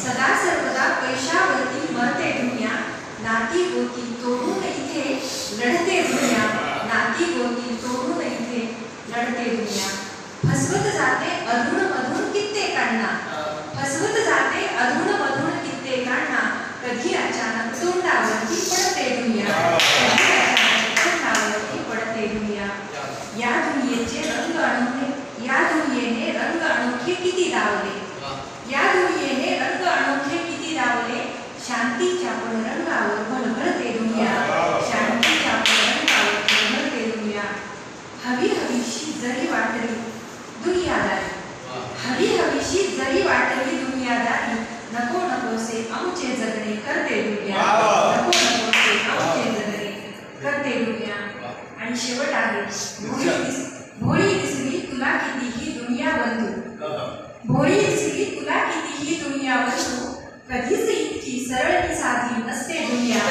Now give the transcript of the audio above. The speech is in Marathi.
सदा सर्वदा पैशावरती मरते दुनिया, नाती गोती तोडून इथे लढते दुनिया, नाती गोती तोडून इथे लढते दुनिया. फसवत जाते अधून मधून कित्येकांना, फसवत जाते अधून मधून कित्येकांना, कधी अचानक तोंडावरती पडते दुनिया, कधी अचानक तोंडावरती पडते दुनिया. या दुनियेचे रंग अनोखे, या दुनियेने रंग अनोखे किती दावले, या दुनियेने रंग अनोखे किती दावले. शांतीच्या पण रंगावर भरभरते दुनिया, शांतीच्या पण रंगावर भरभरते दुनिया. हवी हवीशी जरी वाटली दुनियादारी, हवी हवीशी जरी वाटली दुनियादारी, नको नकोसे आमचे जगणे करते दुनिया, नको नकोसे आमचे जगणे करते दुनिया. आणि शेवट आहे भोळी दिसली तुला कितीही दुनिया बंधू, भोळी दिसली तुला कितीही दुनिया बंधू, कधीच इतकी सरळ साधी नसते दुनिया.